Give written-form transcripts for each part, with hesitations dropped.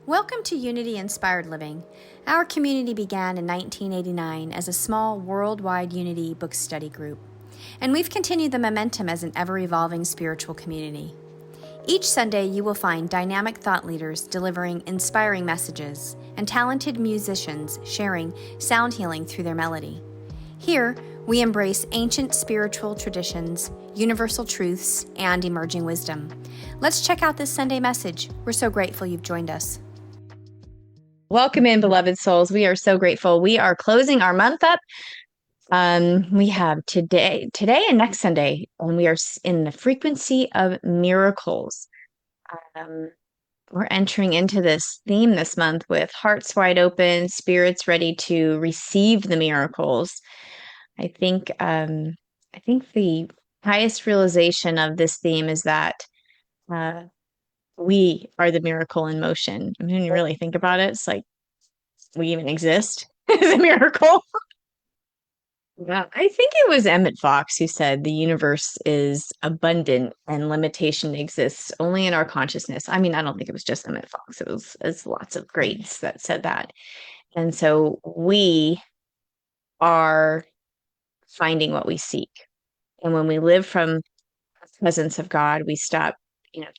Welcome to Unity Inspired Living. Our community began in 1989 as a small worldwide Unity book study group, and we've continued the momentum as an ever-evolving spiritual community. Each Sunday, you will find dynamic thought leaders delivering inspiring messages and talented musicians sharing sound healing through their melody. Here, we embrace ancient spiritual traditions, universal truths, and emerging wisdom. Let's check out this Sunday message. We're so grateful you've joined us. Welcome in, beloved souls. We are so grateful. We are closing our month up. We have today and next Sunday, and we are in the frequency of miracles. We're entering into this theme this month with hearts wide open, spirits ready to receive the miracles. I think the highest realization of this theme is that we are the miracle in motion. I mean, when you really think about it, it's like we even exist is a miracle. Yeah, I think it was Emmett Fox who said the universe is abundant and limitation exists only in our consciousness. I mean, I don't think it was just Emmett Fox. It's lots of greats that said that. And so we are finding what we seek. And when we live from the presence of God, we stop,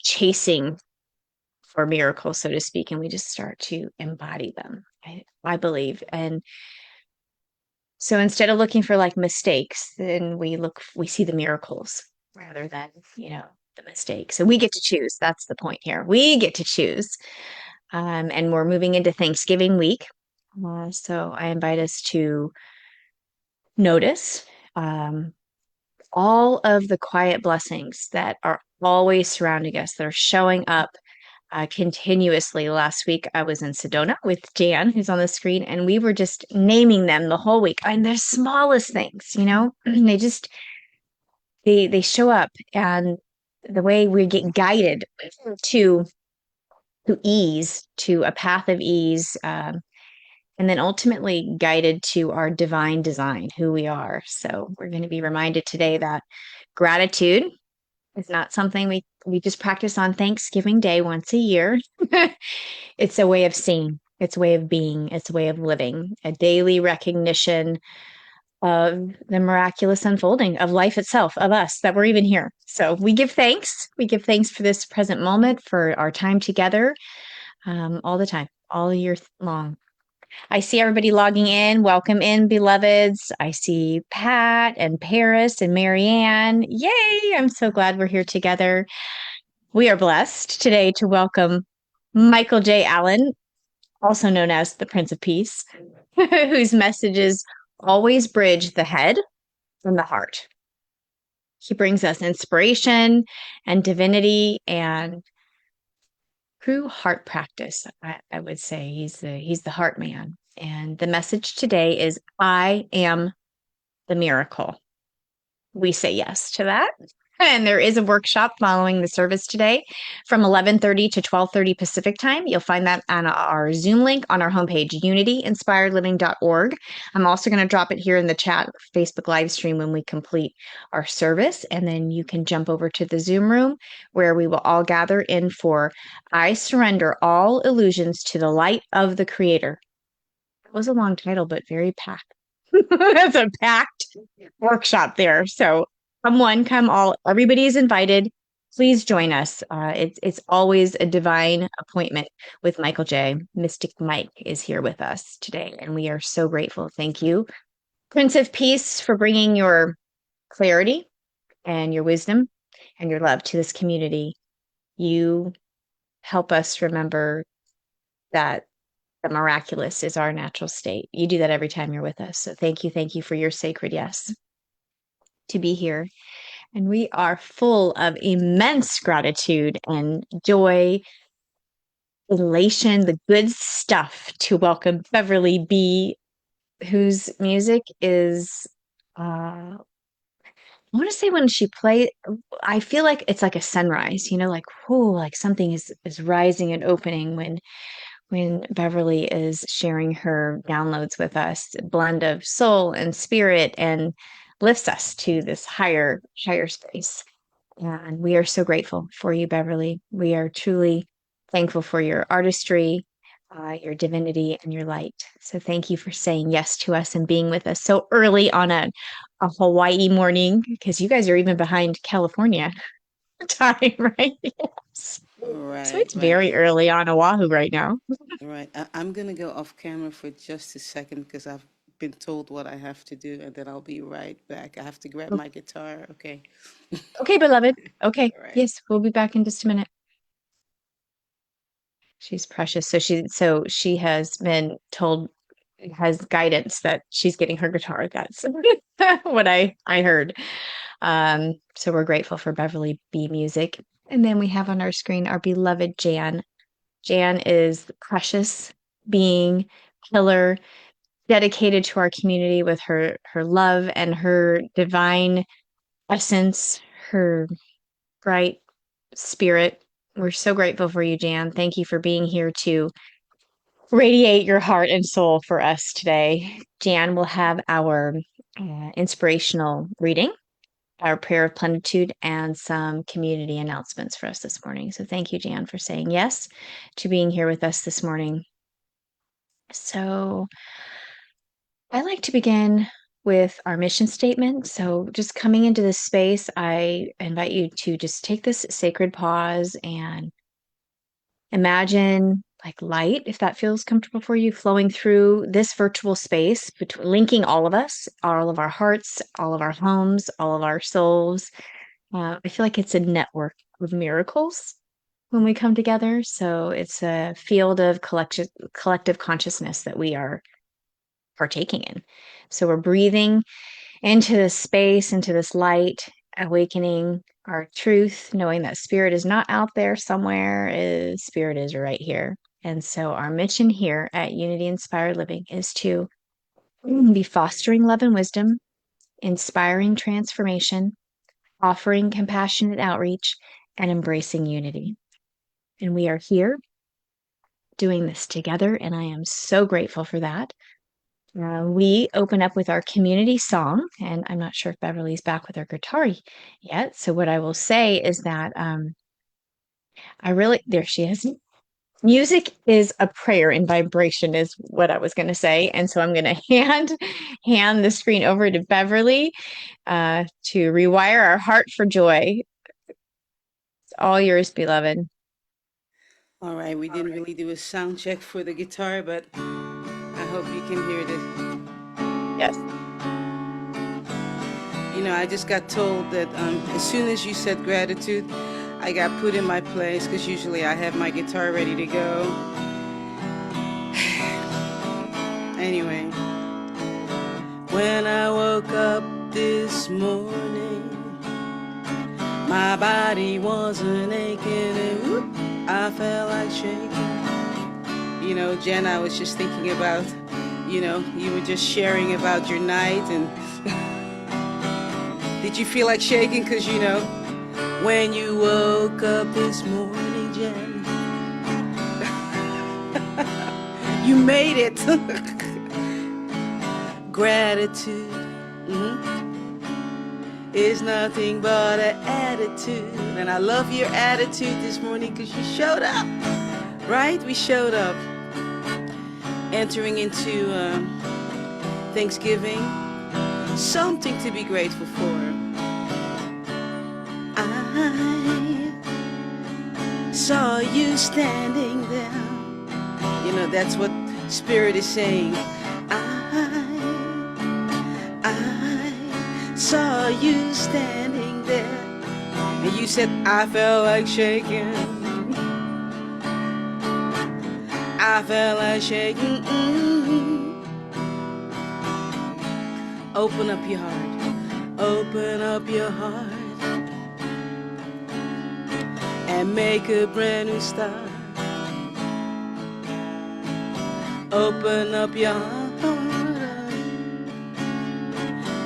chasing for miracles, so to speak, and we just start to embody them, I believe. And so instead of looking for like mistakes, then we see the miracles rather than, the mistakes. So we get to choose. That's the point here. We get to choose. And we're moving into Thanksgiving week. So I invite us to notice all of the quiet blessings that are always surrounding us, that are showing up continuously. Last week, I was in Sedona with Jan, who's on the screen, and we were just naming them the whole week. And they're smallest things, they just, they show up, and the way we get guided to ease, to a path of ease, and then ultimately guided to our divine design, who we are. So we're going to be reminded today that gratitude is not something we just practice on Thanksgiving Day once a year. It's a way of seeing, it's a way of being, it's a way of living, a daily recognition of the miraculous unfolding of life itself, of us, that we're even here. So we give thanks. We give thanks for this present moment, for our time together, all the time, all year long. I see everybody logging in. Welcome in, beloveds. I see Pat and Paris and Marianne. Yay! I'm so glad we're here together. We are blessed today to welcome Michael J. Allen, also known as the Prince of Peace, whose messages always bridge the head and the heart. He brings us inspiration and divinity and true heart practice. I would say he's the heart man. And the message today is, I am the miracle. We say yes to that. And there is a workshop following the service today from 11:30 to 12:30 Pacific time. You'll find that on our Zoom link on our homepage, unityinspiredliving.org. I'm also going to drop it here in the chat, Facebook live stream, when we complete our service. And then you can jump over to the Zoom room where we will all gather in for I Surrender All Illusions to the Light of the Creator. It was a long title, but very packed. That's a packed workshop there. So come all, everybody is invited. Please join us. It's always a divine appointment with Michael J. Mystic Mike is here with us today, and we are so grateful. Thank you, Prince of Peace, for bringing your clarity and your wisdom and your love to this community. You help us remember that the miraculous is our natural state. You do that every time you're with us. So thank you for your sacred yes to be here. And we are full of immense gratitude and joy, elation, the good stuff to welcome Beverly B, whose music is, I want to say when she plays, I feel like it's like a sunrise, like, whoa, like something is rising and opening when Beverly is sharing her downloads with us, a blend of soul and spirit, and lifts us to this higher space. And we are so grateful for you, Beverly. We are truly thankful for your artistry your divinity and your light. So thank you for saying yes to us and being with us so early on a Hawaii morning, because you guys are even behind California time, right? Yes. So Right, it's right, very early on Oahu right now. right. I'm gonna go off camera for just a second because I've been told what I have to do, and then I'll be right back. I have to grab my guitar. Okay. Okay, beloved. Okay. All right. Yes, we'll be back in just a minute. She's precious. So she has been told, has guidance that she's getting her guitar. That's what I heard. So we're grateful for Beverly B music. And then we have on our screen our beloved Jan. Jan is the precious being, pillar, dedicated to our community with her love and her divine essence, her bright spirit. We're so grateful for you, Jan. Thank you for being here to radiate your heart and soul for us today. Jan will have our inspirational reading, our prayer of plenitude, and some community announcements for us this morning. So thank you, Jan, for saying yes to being here with us this morning. So I like to begin with our mission statement. So just coming into this space, I invite you to just take this sacred pause and imagine like light, if that feels comfortable for you, flowing through this virtual space, between linking all of us, all of our hearts, all of our homes, all of our souls. I feel like it's a network of miracles when we come together. So it's a field of collective consciousness that we are partaking in. So we're breathing into this space, into this light, awakening our truth, knowing that spirit is not out there somewhere, spirit is right here. And so our mission here at Unity Inspired Living is to be fostering love and wisdom, inspiring transformation, offering compassionate outreach, and embracing unity. And we are here doing this together, and I am so grateful for that. We open up with our community song, and I'm not sure if Beverly's back with her guitar yet. So, what I will say is that there she is. Music is a prayer and vibration, is what I was going to say. And so, I'm going to hand the screen over to Beverly to rewire our heart for joy. It's all yours, beloved. All right. We didn't really do a sound check for the guitar, but I hope you can hear this. Yes. You know, I just got told that as soon as you said gratitude, I got put in my place because usually I have my guitar ready to go. Anyway, when I woke up this morning, my body wasn't aching and whoop, I felt like shaking. You know, Jen, I was just thinking about, you know, you were just sharing about your night, and did you feel like shaking? Because, you know, when you woke up this morning, Jen, you made it. Gratitude is nothing but an attitude. And I love your attitude this morning because you showed up, right? We showed up. Entering into Thanksgiving, something to be grateful for. I saw you standing there. You know, that's what Spirit is saying. I saw you standing there. And you said, I felt like shaking. I felt like shaking. Open up your heart. Open up your heart. And make a brand new start. Open up your heart.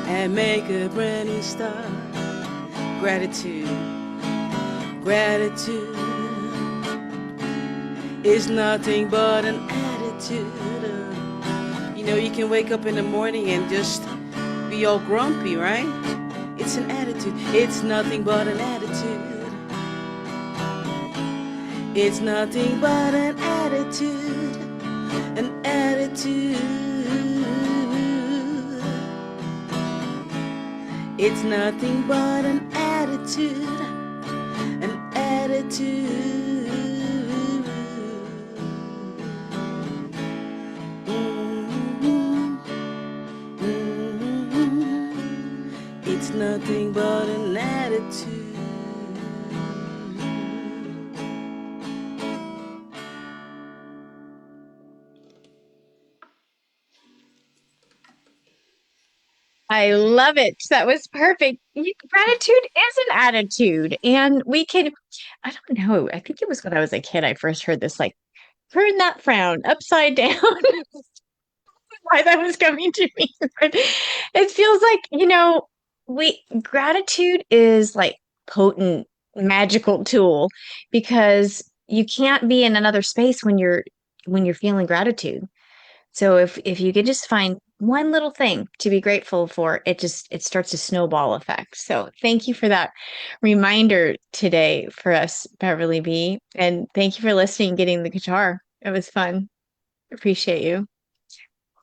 And make a brand new start. Gratitude. Gratitude is nothing but an attitude. You know, you can wake up in the morning and just be all grumpy, right? It's an attitude. It's nothing but an attitude. It's nothing but an attitude. It's nothing but an attitude. Mhm, mhm. It's nothing but an attitude. I love it. That was perfect. Gratitude is an attitude. And we can, I don't know, I think it was when I was a kid, I first heard this like, turn that frown upside down. Why that was coming to me. But it feels like, gratitude is like potent, magical tool because you can't be in another space when you're feeling gratitude. So if you could just find one little thing to be grateful for, it starts a snowball effect. So thank you for that reminder today for us, Beverly B. And thank you for listening, getting the guitar. It was fun. Appreciate you.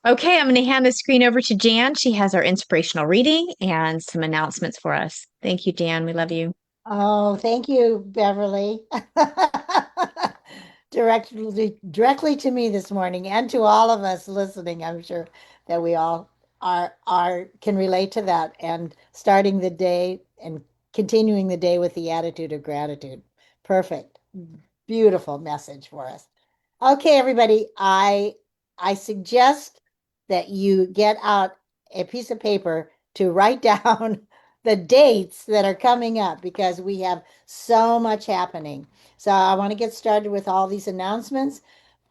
Okay, I'm going to hand the screen over to Jan. She has our inspirational reading and some announcements for us. Thank you, Jan. We love you. Oh, thank you, Beverly. Directly to me this morning and to all of us listening. I'm sure that we all are can relate to that and starting the day and continuing the day with the attitude of gratitude. Perfect. Beautiful message for us. Okay, everybody, I suggest that you get out a piece of paper to write down the dates that are coming up because we have so much happening. So I want to get started with all these announcements.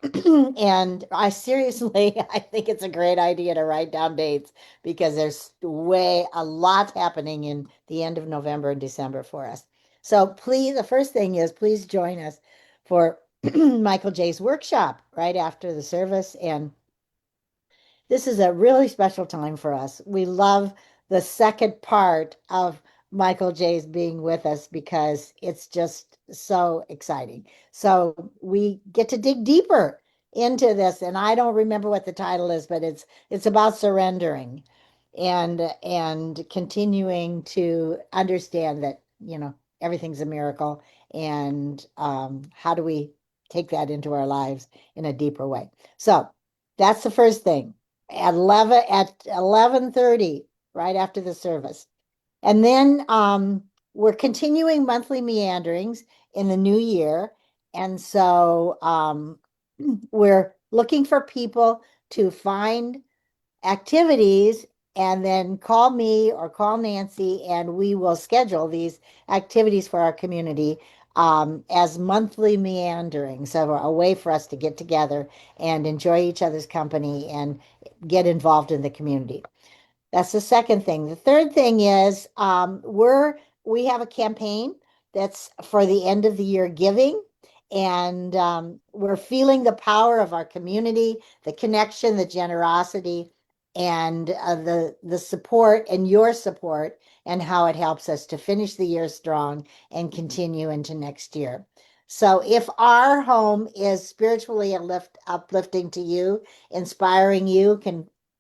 And I seriously, I think it's a great idea to write down dates because there's way a lot happening in the end of November and December for us. So please, the first thing is please join us for Michael J's workshop right after the service. And this is a really special time for us. We love the second part of Michael J's being with us because it's just so exciting. So we get to dig deeper into this, and I don't remember what the title is, but it's about surrendering and continuing to understand that, everything's a miracle, and how do we take that into our lives in a deeper way. So that's the first thing at 11:30, right after the service. And then we're continuing monthly meanderings in the new year. And so we're looking for people to find activities and then call me or call Nancy, and we will schedule these activities for our community as monthly meanderings. So a way for us to get together and enjoy each other's company and get involved in the community. That's the second thing. The third thing is we have a campaign that's for the end of the year giving, and we're feeling the power of our community, the connection, the generosity, and the support and your support, and how it helps us to finish the year strong and continue into next year. So if our home is spiritually uplifting to you, inspiring you,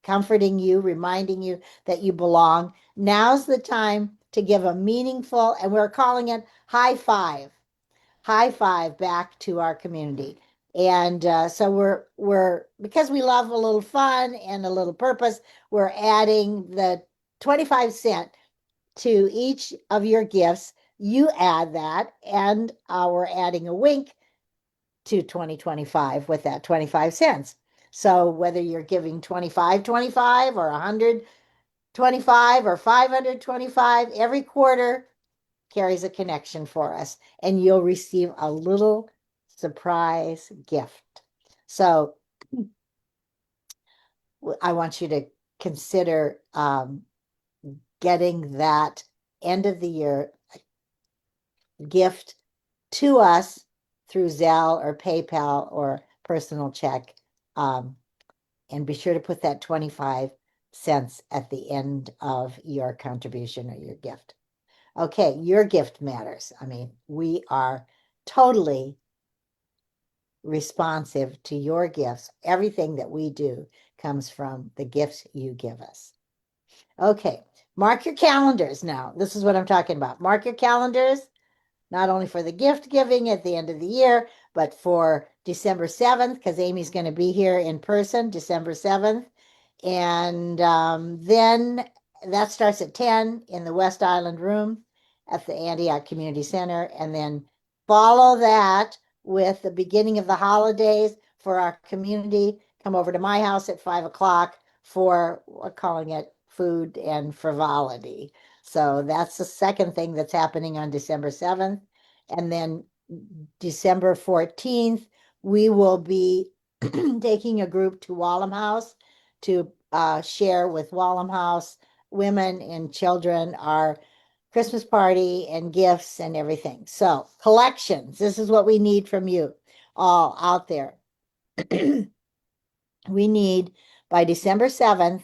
comforting you, reminding you that you belong. Now's the time to give a meaningful, and we're calling it high five back to our community. And so we're because we love a little fun and a little purpose, we're adding the 25 cents to each of your gifts. You add that, and we're adding a wink to 2025 with that 25 cents. So whether you're giving 25.25 or 125 or 525, every quarter carries a connection for us, and you'll receive a little surprise gift. So I want you to consider getting that end of the year gift to us through Zelle or PayPal or personal check. Um, and be sure to put that 25 cents at the end of your contribution or your gift. Okay, your gift matters. I mean, we are totally responsive to your gifts. Everything that we do comes from the gifts you give us. Okay, mark your calendars now. This is what I'm talking about. Mark your calendars, not only for the gift giving at the end of the year, but for December 7th, because Amy's going to be here in person December 7th. And then that starts at 10 in the West Island room at the Antioch Community Center. And then follow that with the beginning of the holidays for our community. Come over to my house at 5 o'clock for, we're calling it food and frivolity. So that's the second thing that's happening on December 7th. And then December 14th, we will be taking a group to Wallem House to share with Wallem House women and children our Christmas party and gifts and everything. So, collections, this is what we need from you all out there. We need by December 7th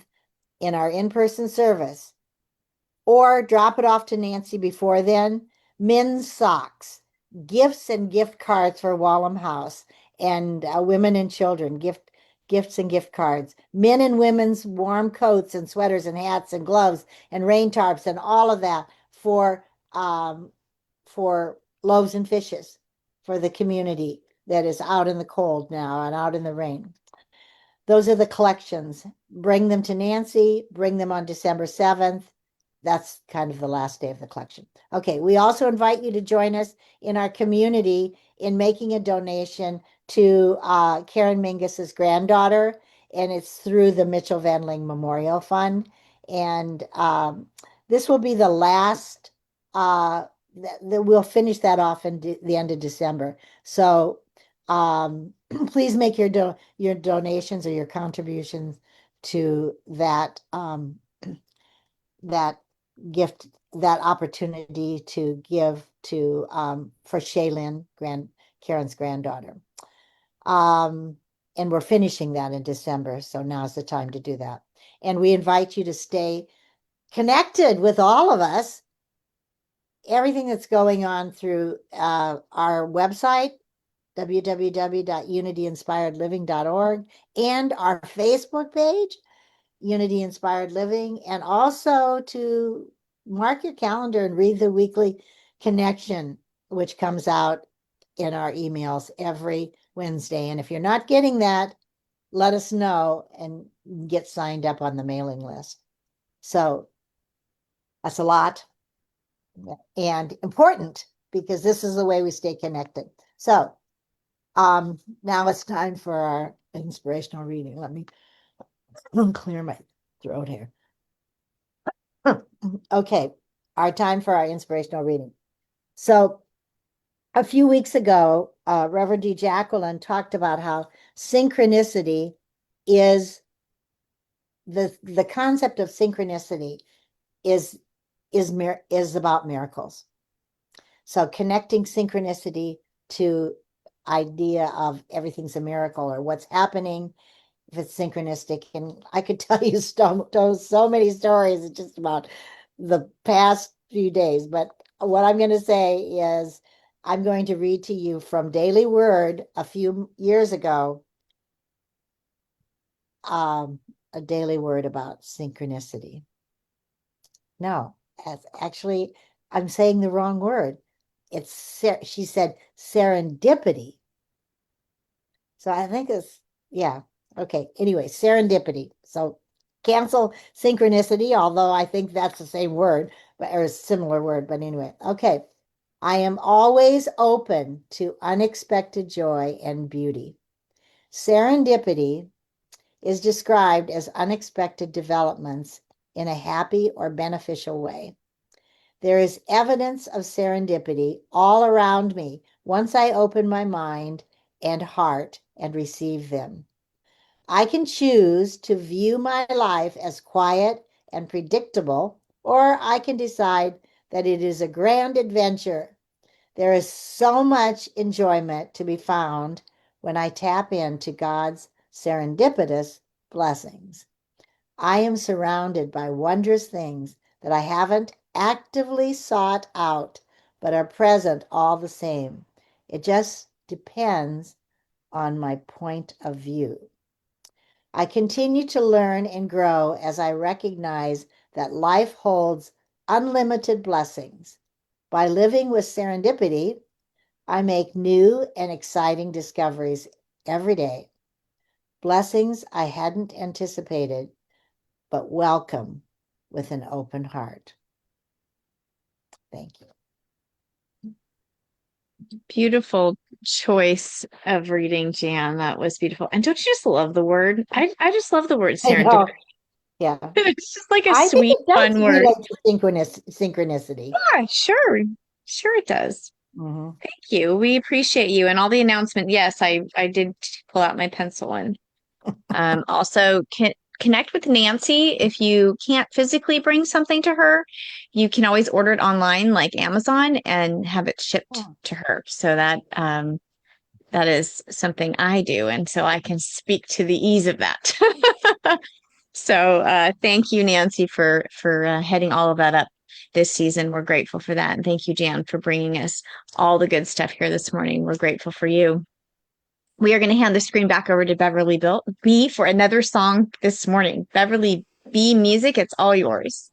in our in person service, or drop it off to Nancy before then, men's socks, gifts and gift cards for Wallem House, and women and children, gifts and gift cards, men and women's warm coats and sweaters and hats and gloves and rain tarps and all of that for loaves and fishes for the community that is out in the cold now and out in the rain. Those are the collections. Bring them to Nancy, bring them on December 7th. That's kind of the last day of the collection. Okay, we also invite you to join us in our community in making a donation to Karen Mingus's granddaughter, and it's through the Mitchell Vendling Memorial Fund. And this will be the last, we'll finish that off in the end of December. So please make your donations or your contributions to that that gift, that opportunity to give to for Shaylin, Karen's granddaughter. And we're finishing that in December, so now's the time to do that. And we invite you to stay connected with all of us. Everything that's going on through our website, www.unityinspiredliving.org, and our Facebook page, Unity Inspired Living, and also to mark your calendar and read the weekly connection, which comes out in our emails every Wednesday. And if you're not getting that, let us know and get signed up on the mailing list. So that's a lot and important because this is the way we stay connected. So now it's time for our inspirational reading. Let me clear my throat here. Okay, our time for our inspirational reading. So a few weeks ago, Reverend D. Jacqueline talked about how synchronicity is the concept of synchronicity is about miracles. So connecting synchronicity to idea of everything's a miracle or what's happening if it's synchronistic. And I could tell you so many stories just about the past few days. But what I'm going to say is I'm going to read to you from Daily Word a few years ago, a daily word about synchronicity. No, actually, I'm saying the wrong word. She said serendipity. So I think yeah. Okay. Anyway, serendipity. So cancel synchronicity, although I think that's the same word, or a similar word. But anyway, okay. I am always open to unexpected joy and beauty. Serendipity is described as unexpected developments in a happy or beneficial way. There is evidence of serendipity all around me once I open my mind and heart and receive them. I can choose to view my life as quiet and predictable, or I can decide that it is a grand adventure. There is so much enjoyment to be found when I tap into God's serendipitous blessings. I am surrounded by wondrous things that I haven't actively sought out, but are present all the same. It just depends on my point of view. I continue to learn and grow as I recognize that life holds unlimited blessings. By living with serendipity, I make new and exciting discoveries every day. Blessings I hadn't anticipated, but welcome with an open heart. Thank you. Beautiful choice of reading, Jan. That was beautiful. And don't you just love the word? I just love the word I serendipity. know. Yeah. It's just like a I think sweet, it does fun word. relate to synchronicity. Yeah, sure. Sure it does. Mhm. Thank you. We appreciate you and all the announcement. Yes, I did pull out my pencil and also connect with Nancy if you can't physically bring something to her. You can always order it online like Amazon and have it shipped Oh, to her. So that that is something I do, and so I can speak to the ease of that. So thank you, Nancy, for heading all of that up this season. We're grateful for that, and thank you, Jan, for bringing us all the good stuff here this morning. We're grateful for you. We are going to hand the screen back over to Beverly B for another song this morning. Beverly B music, it's all yours.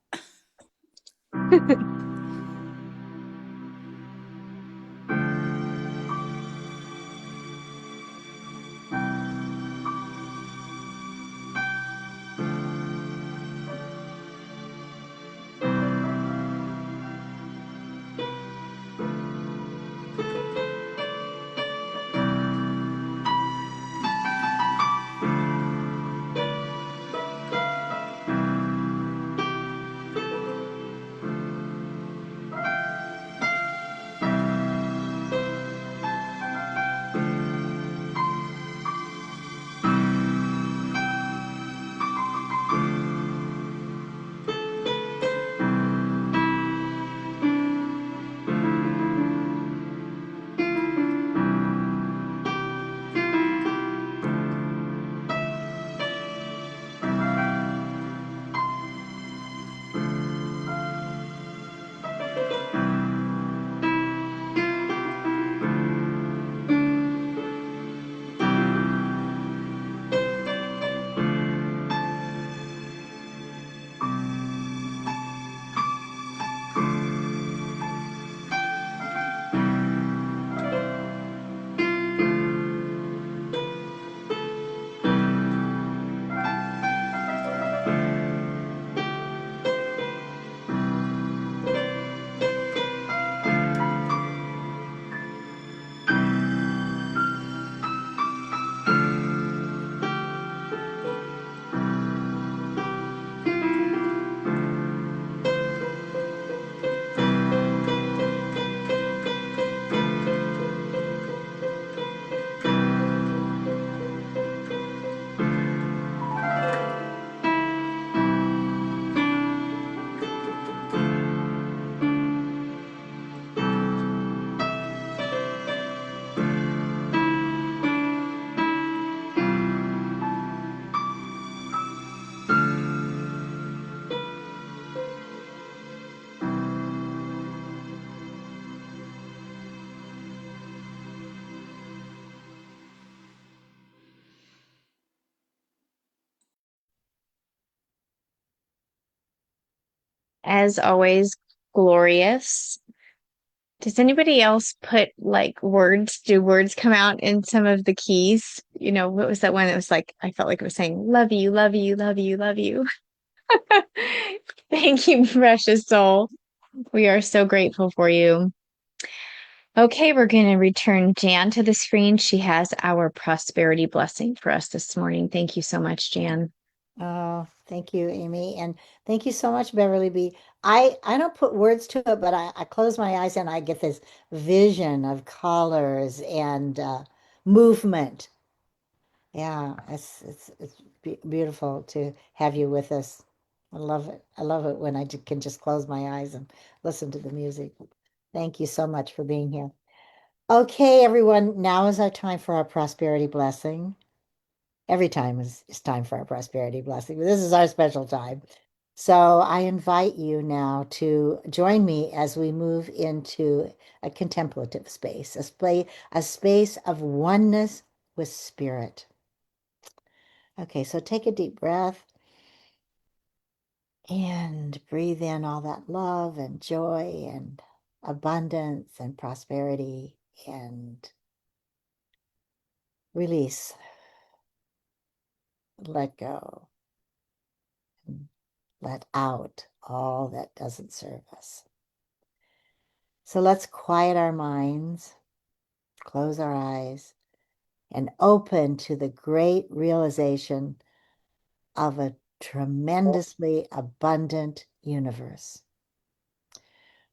As always, glorious. Does anybody else put like words? Do words come out in some of the keys? You know, what was that one? It was like, I felt like it was saying, love you, love you, love you, love you. Thank you, precious soul. We are so grateful for you. Okay, we're going to return Jan to the screen. She has our prosperity blessing for us this morning. Thank you so much, Jan. Oh, thank you, Amy. And thank you so much, Beverly B. I don't put words to it, but I close my eyes and I get this vision of colors and movement. Yeah, it's beautiful to have you with us. I love it. I love it when can just close my eyes and listen to the music. Thank you so much for being here. Okay, everyone, now is our time for our prosperity blessing. Every time is time for our prosperity blessing, but this is our special time. So I invite you now to join me as we move into a contemplative space, a space of oneness with spirit. Okay, so take a deep breath and breathe in all that love and joy and abundance and prosperity, and release, let go, and let out all that doesn't serve us. So let's quiet our minds, close our eyes, and open to the great realization of a tremendously abundant universe.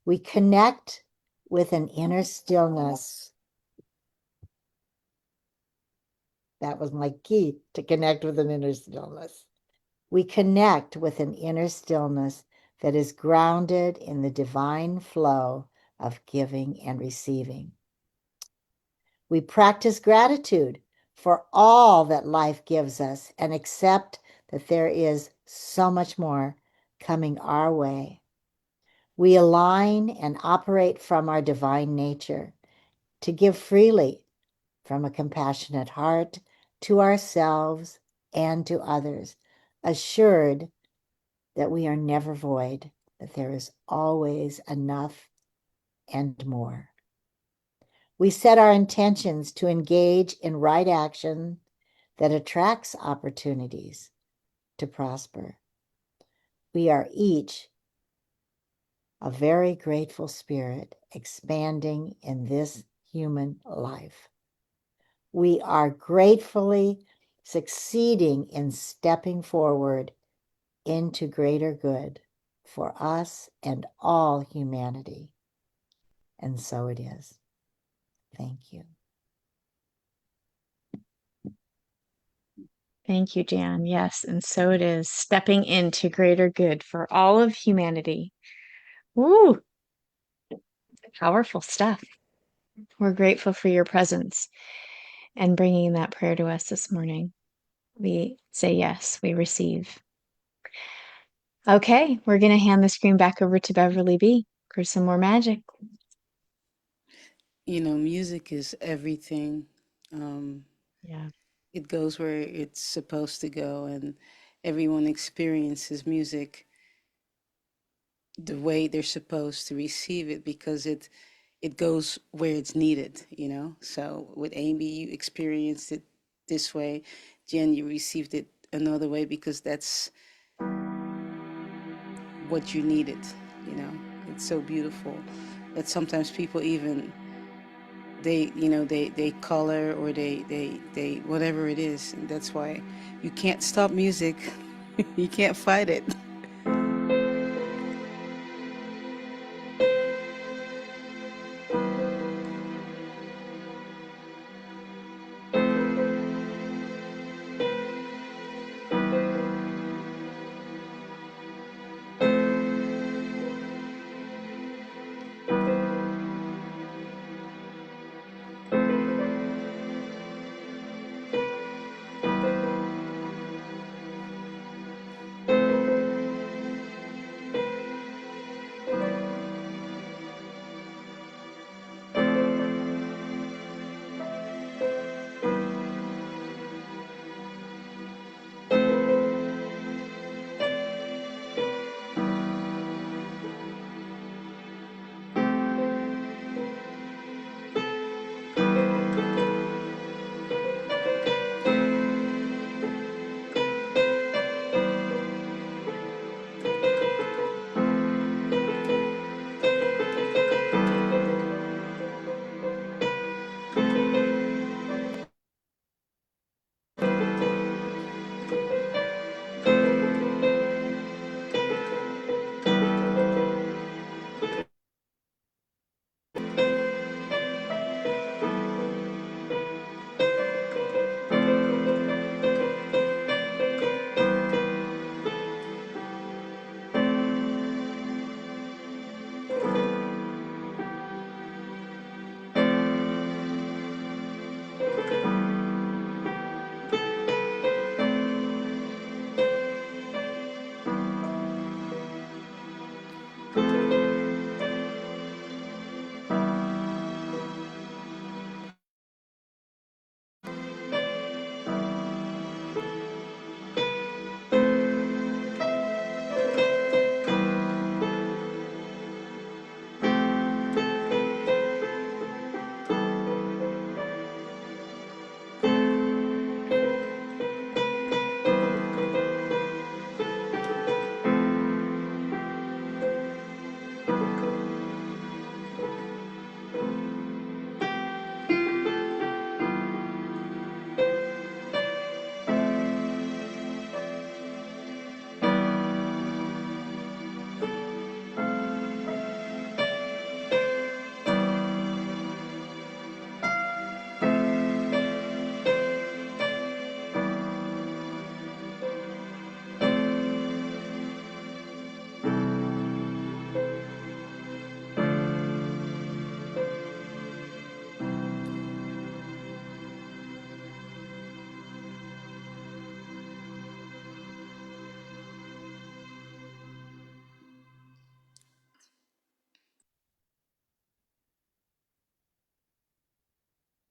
We connect with an inner stillness. That was my key, to connect with an inner stillness. We connect with an inner stillness that is grounded in the divine flow of giving and receiving. We practice gratitude for all that life gives us and accept that there is so much more coming our way. We align and operate from our divine nature to give freely from a compassionate heart to ourselves and to others, assured that we are never void, that there is always enough and more. We set our intentions to engage in right action that attracts opportunities to prosper. We are each a very grateful spirit expanding in this human life. We are gratefully succeeding in stepping forward into greater good for us and all humanity. And so it is. Thank you. Thank you, Jan. Yes, and so it is, stepping into greater good for all of humanity. Woo, powerful stuff. We're grateful for your presence and bringing that prayer to us this morning. We say yes, we receive. Okay, we're going to hand the screen back over to Beverly B for some more magic. You know, music is everything. Um, Yeah. it goes where it's supposed to go, and everyone experiences music the way they're supposed to receive it because it goes where it's needed, you know. So with Amy, you experienced it this way. Jen, you received it another way because that's what you needed, you know. It's so beautiful that sometimes people even they color or they whatever it is, and that's why you can't stop music. You can't fight it.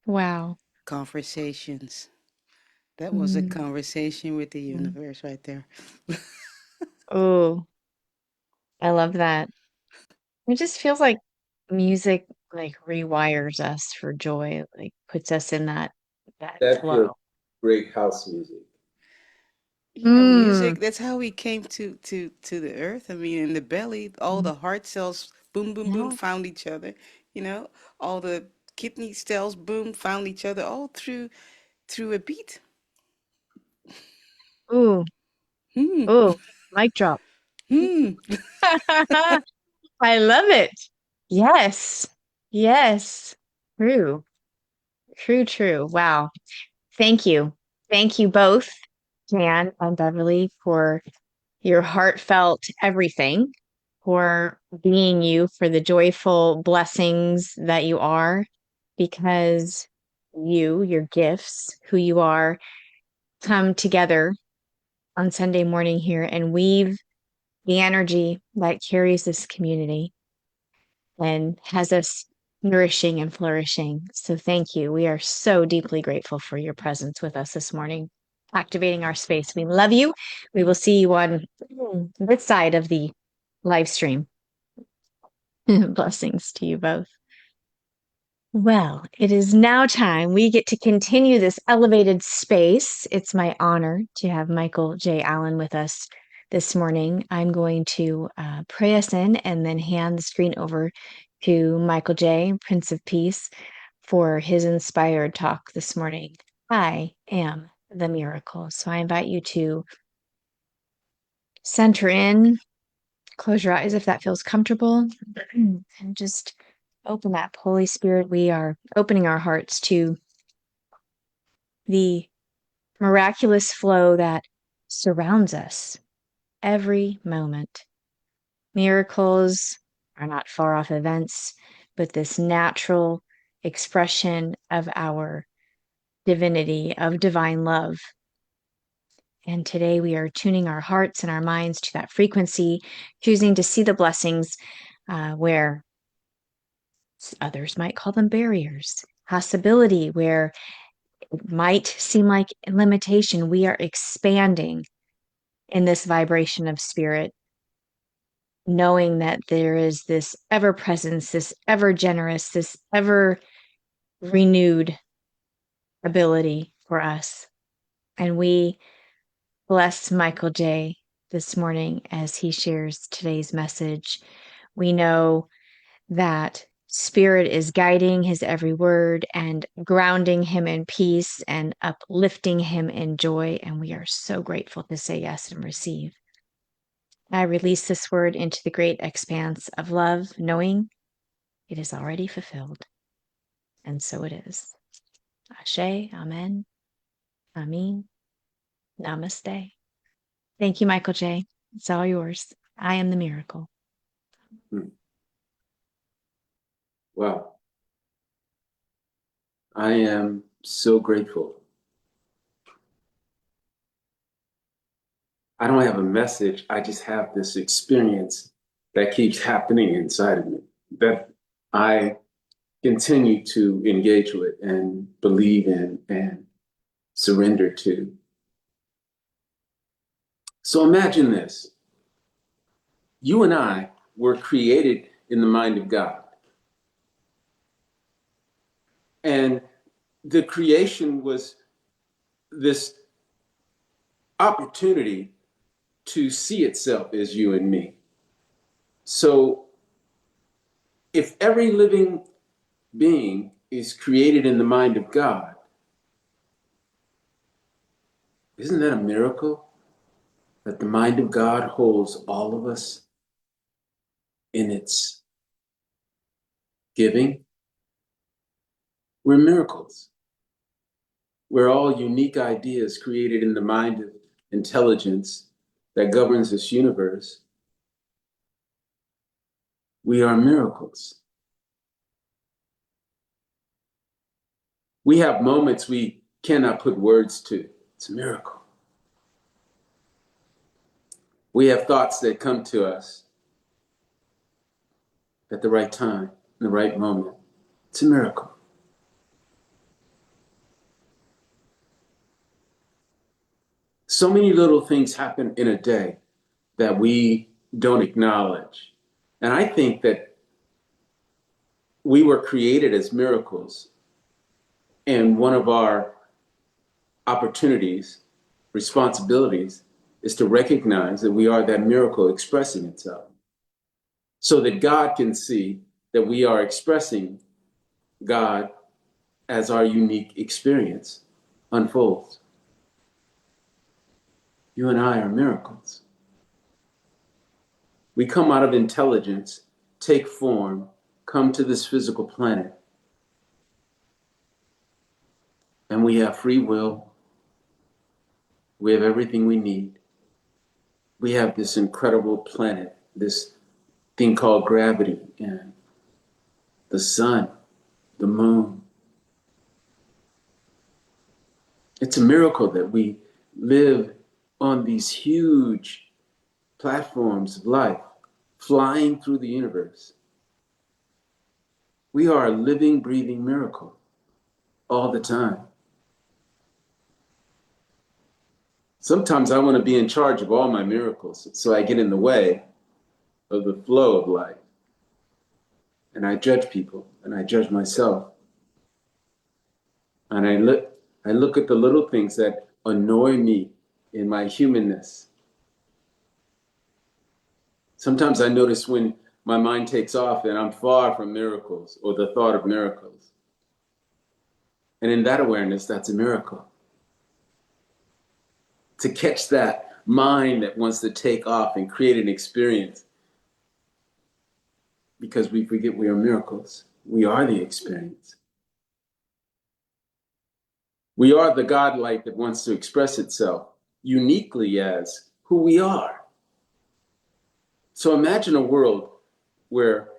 Wow. Conversations. That was a Mm. conversation with the universe right there. Oh, I love that. It just feels like music like rewires us for joy, like puts us in that That feels flow. great house music. Mm. Music, that's how we came to the earth. I mean, in the belly, all the heart cells boom boom boom Yeah. found each other, you know, all the kidney cells boom found each other all through a beat. Ooh. Hmm. Ooh. Mic drop. Hmm. I love it. Yes. Yes. True. True, true. Wow. Thank you. Thank you both, Jan and Beverly, for your heartfelt everything, for being you, for the joyful blessings that you are, because you, your gifts, who you are, come together on Sunday morning here and weave the energy that carries this community and has us nourishing and flourishing. So thank you. We are so deeply grateful for your presence with us this morning, activating our space. We love you. We will see you on this side of the live stream. Blessings to you both. Well, it is now time we get to continue this elevated space. It's my honor to have Michael J. Allen with us this morning. I'm going to pray us in and then hand the screen over to Michael J., Prince of Peace, for his inspired talk this morning. I am the miracle. So I invite you to center in, close your eyes if that feels comfortable, and just open up. Holy Spirit, we are opening our hearts to the miraculous flow that surrounds us every moment. Miracles are not far off events, but this natural expression of our divinity, of divine love. And today we are tuning our hearts and our minds to that frequency, choosing to see the blessings where others might call them barriers, possibility where it might seem like limitation. We are expanding in this vibration of spirit, knowing that there is this ever presence, this ever generous, this ever renewed ability for us. And we bless Michael J. this morning as he shares today's message. We know that spirit is guiding his every word and grounding him in peace and uplifting him in joy. And we are so grateful to say yes and receive. I release this word into the great expanse of love, knowing it is already fulfilled. And so it is. Ashe, Amen, Amin, Namaste. Thank you, Michael J. It's all yours. I am the miracle. Hmm. Wow. I am so grateful. I don't have a message. I just have this experience that keeps happening inside of me that I continue to engage with and believe in and surrender to. So imagine this. You and I were created in the mind of God. And the creation was this opportunity to see itself as you and me. So if every living being is created in the mind of God, isn't that a miracle? That the mind of God holds all of us in its giving? We're miracles. We're all unique ideas created in the mind of intelligence that governs this universe. We are miracles. We have moments we cannot put words to. It's a miracle. We have thoughts that come to us at the right time, in the right moment. It's a miracle. So many little things happen in a day that we don't acknowledge. And I think that we were created as miracles. And one of our opportunities, responsibilities, is to recognize that we are that miracle expressing itself so that God can see that we are expressing God as our unique experience unfolds. You and I are miracles. We come out of intelligence, take form, come to this physical planet, and we have free will. We have everything we need. We have this incredible planet, this thing called gravity, and the sun, the moon. It's a miracle that we live on these huge platforms of life, flying through the universe. We are a living, breathing miracle all the time. Sometimes I want to be in charge of all my miracles, so I get in the way of the flow of life. And I judge people, and I judge myself. And I look at the little things that annoy me in my humanness. Sometimes I notice when my mind takes off and I'm far from miracles or the thought of miracles. And in that awareness, that's a miracle. To catch that mind that wants to take off and create an experience, because we forget we are miracles. We are the experience. We are the God light that wants to express itself uniquely as who we are. So imagine a world where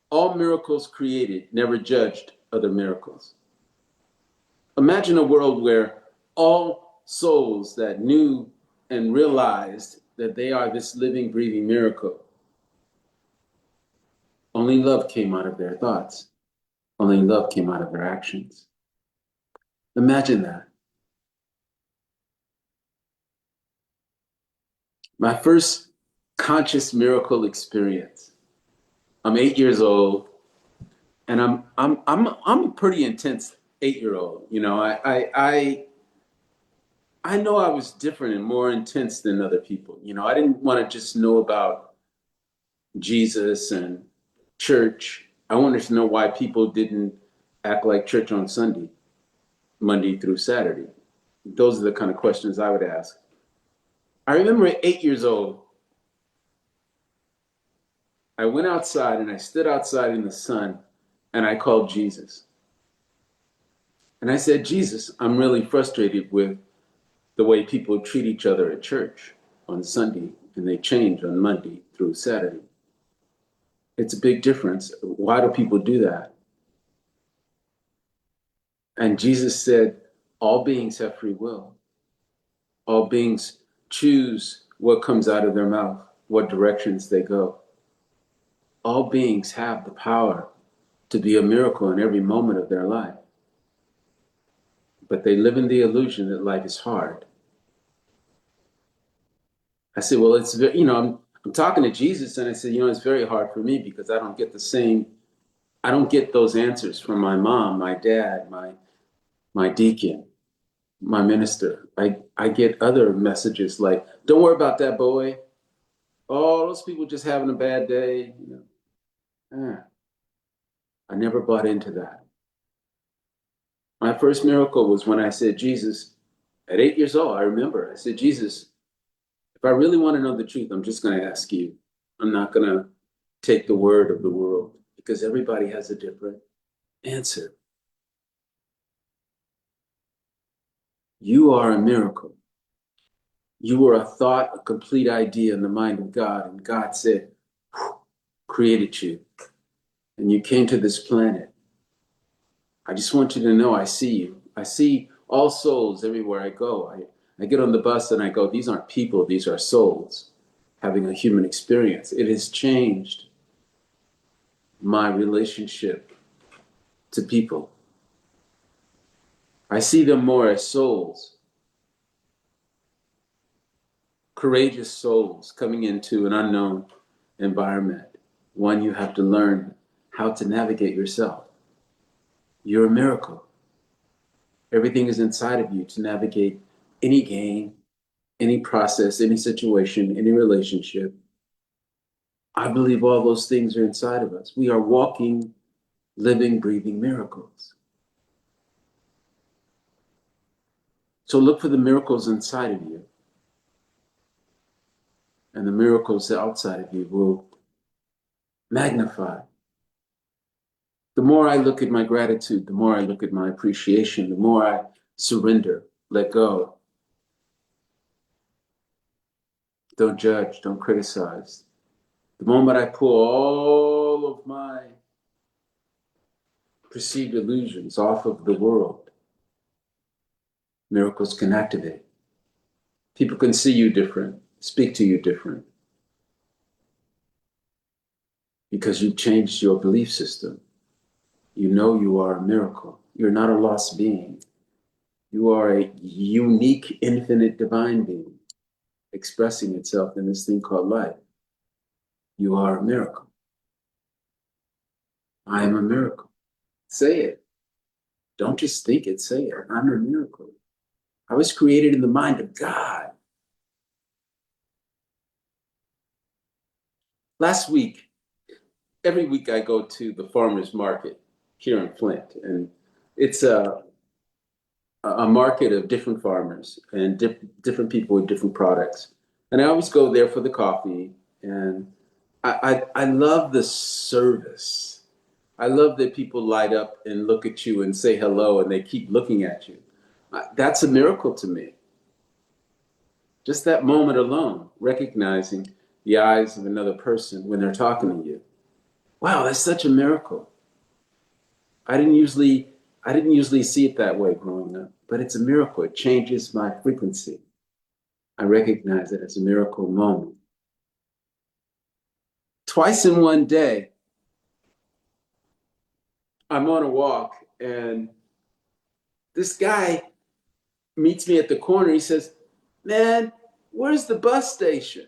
all miracles created never judged other miracles. Imagine a world where all souls that knew and realized that they are this living, breathing miracle, only love came out of their thoughts. Only love came out of their actions. Imagine that. My first conscious miracle experience. I'm 8 years old, and I'm a pretty intense 8-year-old. You know, I know I was different and more intense than other people. You know, I didn't want to just know about Jesus and church. I wanted to know why people didn't act like church on Sunday, Monday through Saturday. Those are the kind of questions I would ask. I remember at 8 years old, I went outside and I stood outside in the sun and I called Jesus. And I said, Jesus, I'm really frustrated with the way people treat each other at church on Sunday and they change on Monday through Saturday. It's a big difference. Why do people do that? And Jesus said, all beings have free will. All beings choose what comes out of their mouth, what directions they go. All beings have the power to be a miracle in every moment of their life. But they live in the illusion that life is hard. I said, well, it's very, I'm talking to Jesus, and I said, it's very hard for me because I don't get those answers from my mom, my dad, my deacon, my minister. I get other messages like, don't worry about that boy. Oh, those people just having a bad day. I never bought into that. My first miracle was when I said, Jesus, at 8 years old, I remember, I said, Jesus, if I really want to know the truth, I'm just going to ask you. I'm not going to take the word of the world because everybody has a different answer. You are a miracle. You were a thought, a complete idea in the mind of God. And God said, created you. And you came to this planet. I just want you to know I see you. I see all souls everywhere I go. I get on the bus and I go, these aren't people, these are souls having a human experience. It has changed my relationship to people. I see them more as souls courageous souls coming into an unknown environment. One, you have to learn how to navigate yourself. You're a miracle. Everything is inside of you to navigate any game, any process, any situation, any relationship. I believe all those things are inside of us. We are walking, living, breathing miracles. So look for the miracles inside of you, and the miracles outside of you will magnify. The more I look at my gratitude, the more I look at my appreciation, the more I surrender, let go. Don't judge, don't criticize. The moment I pull all of my perceived illusions off of the world, miracles can activate. People can see you different, speak to you different, because you've changed your belief system. You know you are a miracle. You're not a lost being. You are a unique, infinite, divine being expressing itself in this thing called life. You are a miracle. I am a miracle. Say it. Don't just think it, say it. I'm a miracle. I was created in the mind of God. Last week, every week I go to the farmer's market here in Flint, and it's a market of different farmers and different people with different products. And I always go there for the coffee, and I love the service. I love that people light up and look at you and say hello, and they keep looking at you. That's a miracle to me. Just that moment alone, recognizing the eyes of another person when they're talking to you. Wow, that's such a miracle. I didn't usually see it that way growing up, but it's a miracle. It changes my frequency. I recognize it as a miracle moment. Twice in one day, I'm on a walk, and this guy meets me at the corner. He says, "Man, where's the bus station?"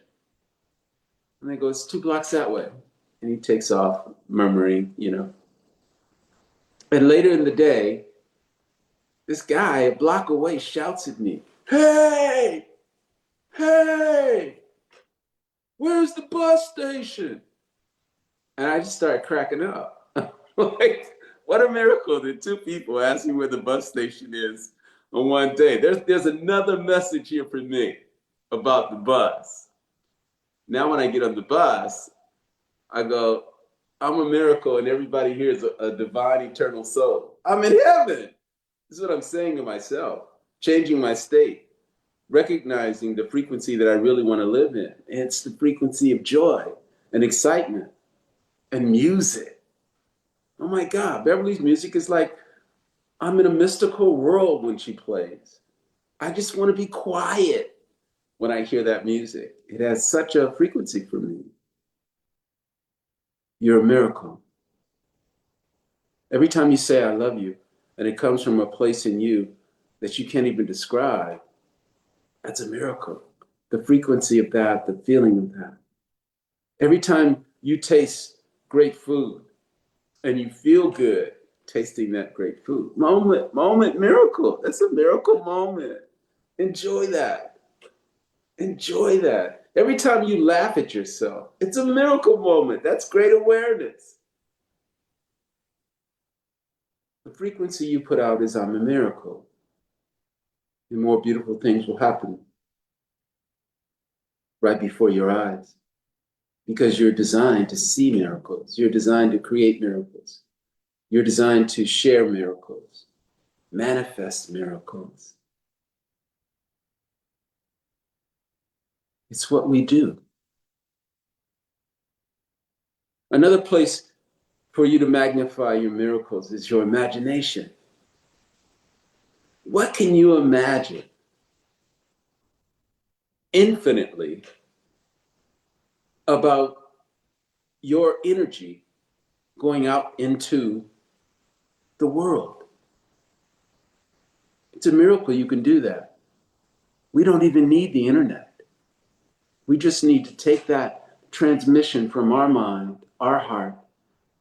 And I go, "It's 2 blocks that way." And he takes off, murmuring, you know. And later in the day, this guy a block away shouts at me, "Hey, hey, where's the bus station?" And I just started cracking up. Like, what a miracle that two people ask me where the bus station is on one day. There's another message here for me about the bus. Now when I get on the bus, I go, I'm a miracle, and everybody here is a divine eternal soul. I'm in heaven. This is what I'm saying to myself, changing my state, recognizing the frequency that I really want to live in. And it's the frequency of joy and excitement and music. Oh my God, Beverly's music is like I'm in a mystical world when she plays. I just want to be quiet when I hear that music. It has such a frequency for me. You're a miracle. Every time you say I love you, and it comes from a place in you that you can't even describe, that's a miracle. The frequency of that, the feeling of that. Every time you taste great food and you feel good tasting that great food, moment, miracle. That's a miracle moment. Enjoy that. Enjoy that. Every time you laugh at yourself, it's a miracle moment. That's great awareness. The frequency you put out is I'm a miracle. And more beautiful things will happen right before your eyes. Because you're designed to see miracles. You're designed to create miracles. You're designed to share miracles, manifest miracles. It's what we do. Another place for you to magnify your miracles is your imagination. What can you imagine infinitely about your energy going out into the world? It's a miracle you can do that. We don't even need the internet. We just need to take that transmission from our mind, our heart,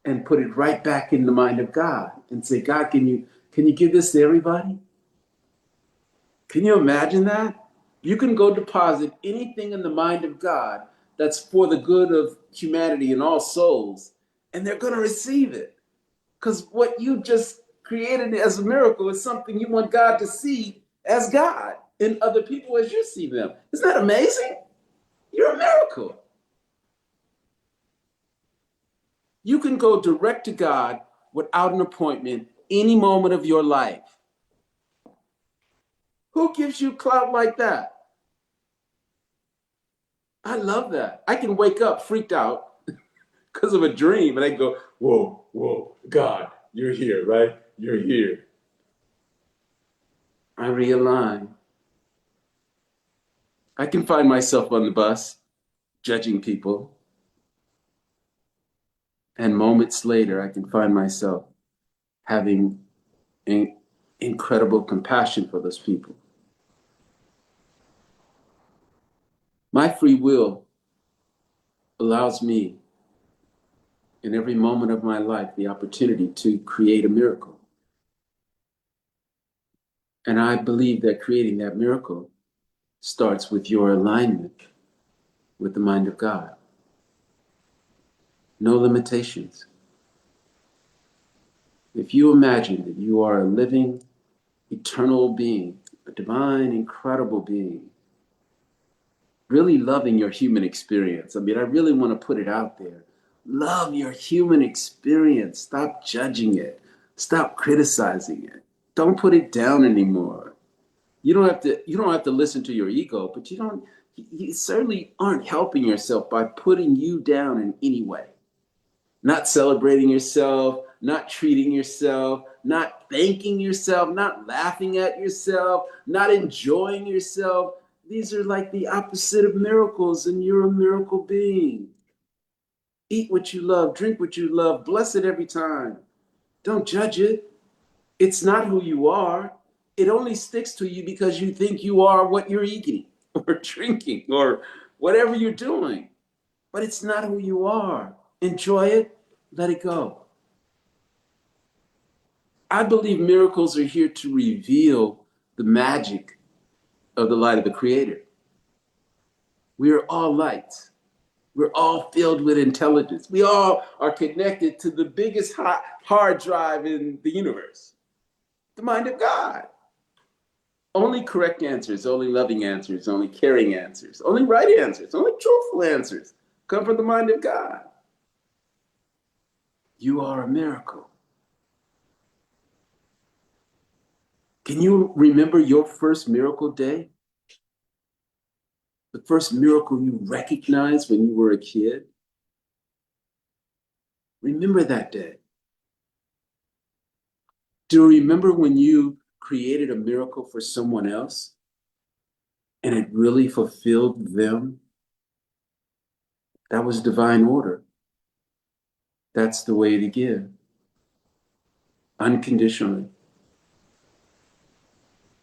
and put it right back in the mind of God and say, God, can you give this to everybody? Can you imagine that? You can go deposit anything in the mind of God that's for the good of humanity and all souls, and they're going to receive it. Because what you just created as a miracle is something you want God to see as God in other people as you see them. Isn't that amazing? You're a miracle. You can go direct to God without an appointment any moment of your life. Who gives you clout like that? I love that. I can wake up freaked out because of a dream and I go, whoa, whoa, God, you're here, right? You're here. I realign. I can find myself on the bus judging people, and moments later, I can find myself having incredible compassion for those people. My free will allows me in every moment of my life the opportunity to create a miracle. And I believe that creating that miracle starts with your alignment with the mind of God. No limitations. If you imagine that you are a living, eternal being, a divine, incredible being, really loving your human experience. I mean, I really want to put it out there. Love your human experience. Stop judging it. Stop criticizing it. Don't put it down anymore. You don't have to listen to your ego, but you certainly aren't helping yourself by putting you down in any way. Not celebrating yourself, not treating yourself, not thanking yourself, not laughing at yourself, not enjoying yourself. These are like the opposite of miracles, and you're a miracle being. Eat what you love, drink what you love, bless it every time. Don't judge it. It's not who you are. It only sticks to you because you think you are what you're eating or drinking or whatever you're doing. But it's not who you are. Enjoy it, let it go. I believe miracles are here to reveal the magic of the light of the Creator. We are all lights. We're all filled with intelligence. We all are connected to the biggest hard drive in the universe, the mind of God. Only correct answers, only loving answers, only caring answers, only right answers, only truthful answers come from the mind of God. You are a miracle. Can you remember your first miracle day? The first miracle you recognized when you were a kid? Remember that day. Do you remember when you created a miracle for someone else and it really fulfilled them? That was divine order. That's the way to give, unconditionally,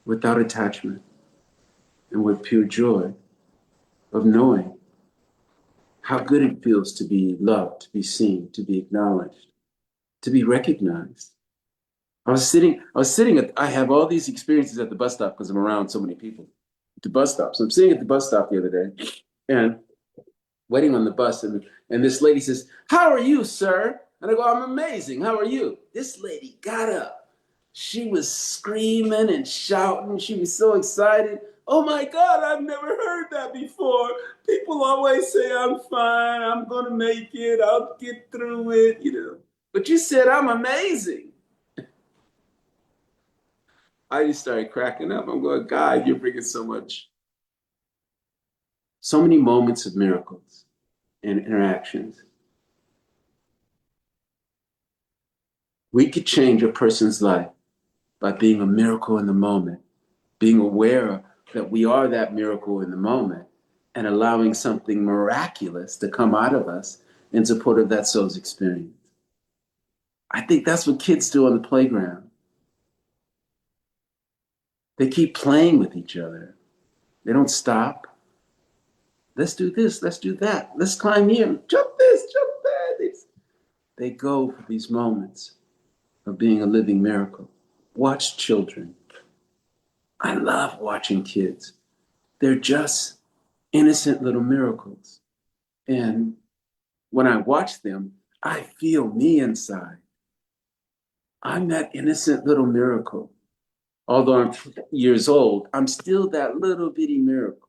without attachment, and with pure joy of knowing how good it feels to be loved, to be seen, to be acknowledged, to be recognized. I have all these experiences at the bus stop because I'm around so many people at the bus stop. So I'm sitting at the bus stop the other day and waiting on the bus, and this lady says, "How are you, sir?" And I go, "I'm amazing. How are you?" This lady got up. She was screaming and shouting. She was so excited. Oh my God, I've never heard that before. People always say I'm fine, I'm gonna make it, I'll get through it. But you said I'm amazing. I just started cracking up. I'm going, God, you're bringing so many moments of miracles and interactions. We could change a person's life by being a miracle in the moment, being aware that we are that miracle in the moment, and allowing something miraculous to come out of us in support of that soul's experience. I think that's what kids do on the playground. They keep playing with each other. They don't stop. Let's do this. Let's do that. Let's climb here. Jump this, jump that. They go for these moments of being a living miracle. Watch children. I love watching kids. They're just innocent little miracles. And when I watch them, I feel me inside. I'm that innocent little miracle. Although I'm years old, I'm still that little bitty miracle.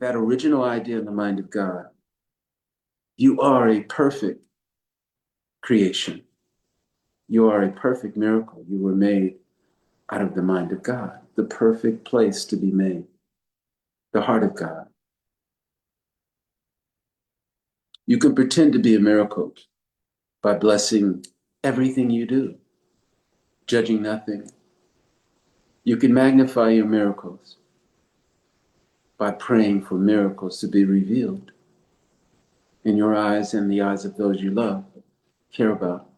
That original idea in the mind of God. You are a perfect creation. You are a perfect miracle. You were made out of the mind of God, the perfect place to be made, the heart of God. You can pretend to be a miracle by blessing everything you do, judging nothing. You can magnify your miracles by praying for miracles to be revealed in your eyes and the eyes of those you love, care about.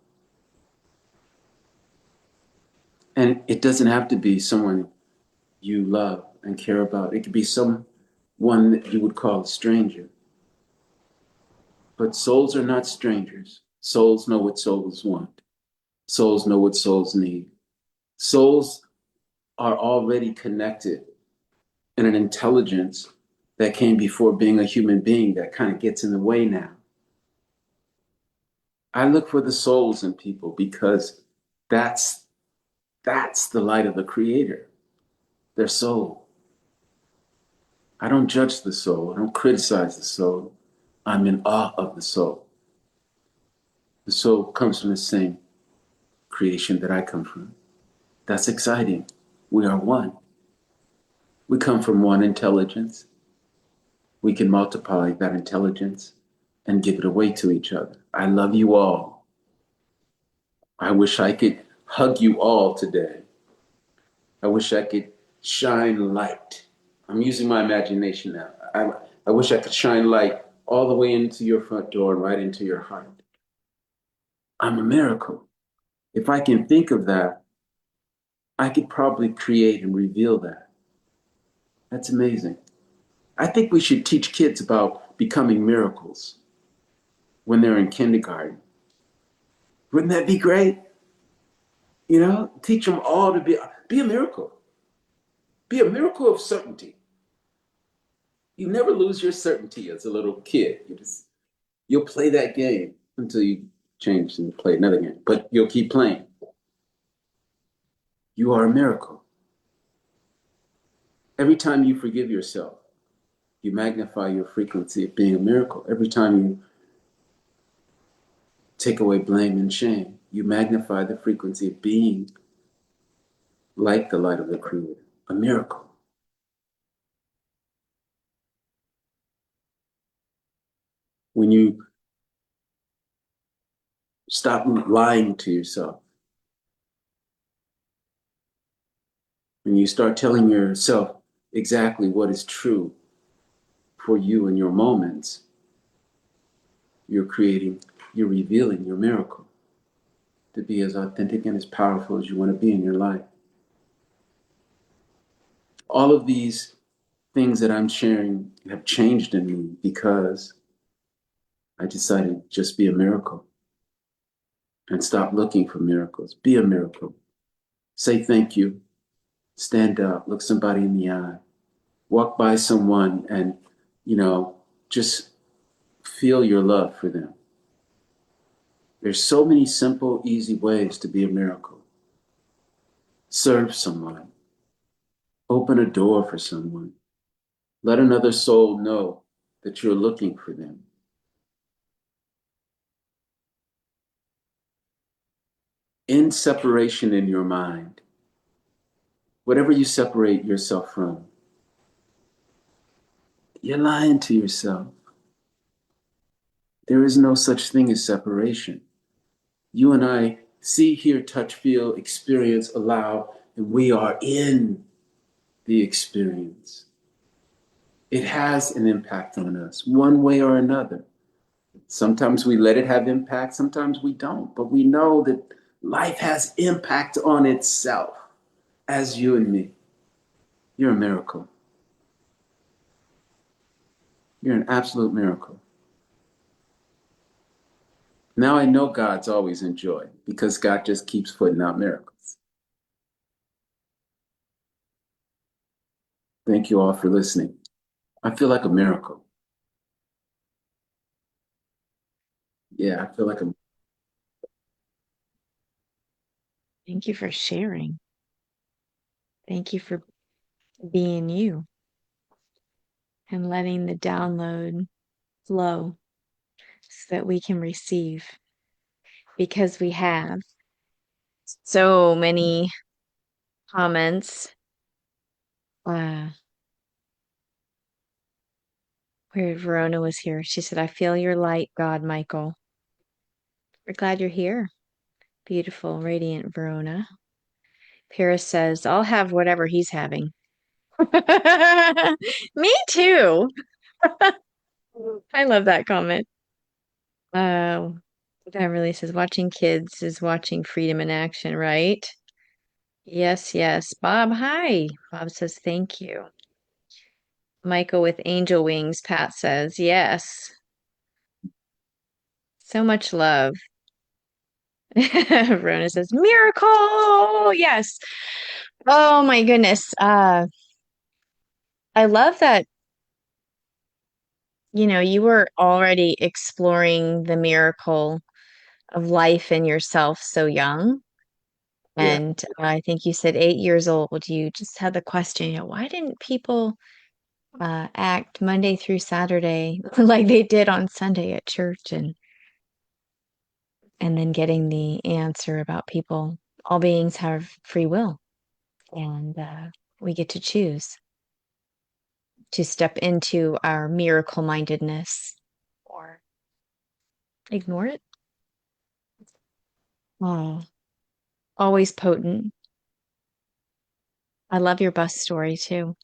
And it doesn't have to be someone you love and care about. It could be someone that you would call a stranger. But souls are not strangers. Souls know what souls want. Souls know what souls need. Souls are already connected in an intelligence that came before being a human being that kind of gets in the way now. I look for the souls in people because that's the light of the Creator, their soul. I don't judge the soul. I don't criticize the soul. I'm in awe of the soul. The soul comes from the same creation that I come from. That's exciting. We are one. We come from one intelligence. We can multiply that intelligence and give it away to each other. I love you all. I wish I could hug you all today. I wish I could shine light. I'm using my imagination now. I wish I could shine light all the way into your front door and right into your heart. I'm a miracle. If I can think of that, I could probably create and reveal that. That's amazing. I think we should teach kids about becoming miracles when they're in kindergarten. Wouldn't that be great? You know, teach them all to be a miracle. Be a miracle of certainty. You never lose your certainty as a little kid. You'll play that game until you change and play another game, but you'll keep playing. You are a miracle. Every time you forgive yourself, you magnify your frequency of being a miracle. Every time you take away blame and shame, you magnify the frequency of being like the light of the Creator, a miracle. When you stop lying to yourself, when you start telling yourself exactly what is true for you in your moments, you're revealing your miracle to be as authentic and as powerful as you want to be in your life. All of these things that I'm sharing have changed in me because I decided to just be a miracle and stop looking for miracles. Be a miracle. Say thank you. Stand up. Look somebody in the eye. Walk by someone and, just feel your love for them. There's so many simple, easy ways to be a miracle. Serve someone. Open a door for someone. Let another soul know that you're looking for them. End separation in your mind. Whatever you separate yourself from, you're lying to yourself. There is no such thing as separation. You and I see, hear, touch, feel, experience, allow, and we are in the experience. It has an impact on us, one way or another. Sometimes we let it have impact, sometimes we don't, but we know that life has impact on itself, as you and me. You're a miracle. You're an absolute miracle. Now I know God's always in joy because God just keeps putting out miracles. Thank you all for listening. I feel like a miracle. Yeah, I feel like a Thank you for sharing. Thank you for being you and letting the download flow so that we can receive because we have so many comments. Uh, where Verona was here, she said, I feel your light, God, Michael. We're glad you're here. Beautiful, radiant Verona. Paris says, I'll have whatever he's having. Me too. I love that comment. Uh, Beverly says, watching kids is watching freedom in action, right? Yes, yes. Bob, hi. Bob says, thank you. Michael with angel wings, Pat says, yes. So much love. Rona says, miracle. Yes. Oh my goodness. I love that, you were already exploring the miracle of life in yourself so young. yeah. And I think you said 8 years old, you just had the question, why didn't people act Monday through Saturday like they did on Sunday at church? And then getting the answer about people, all beings have free will, and we get to choose to step into our miracle mindedness or ignore it. Oh, always potent. I love your bus story too.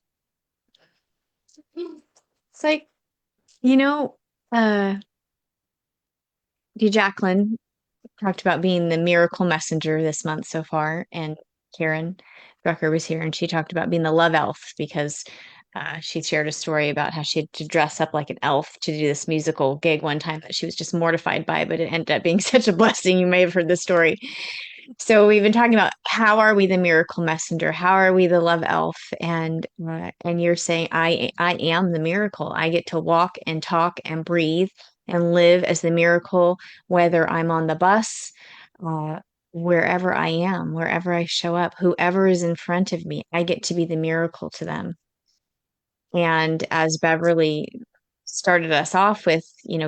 It's like, you know, uh, Jacqueline talked about being the miracle messenger this month so far, and Karen Drucker was here and she talked about being the love elf because she shared a story about how she had to dress up like an elf to do this musical gig one time that she was just mortified by, but it ended up being such a blessing. You may have heard the story. So we've been talking about how are we the miracle messenger? How are we the love elf? And you're saying I am the miracle. I get to walk and talk and breathe and live as the miracle, whether I'm on the bus, uh, wherever I am, wherever I show up, whoever is in front of me, I get to be the miracle to them. And as Beverly started us off with,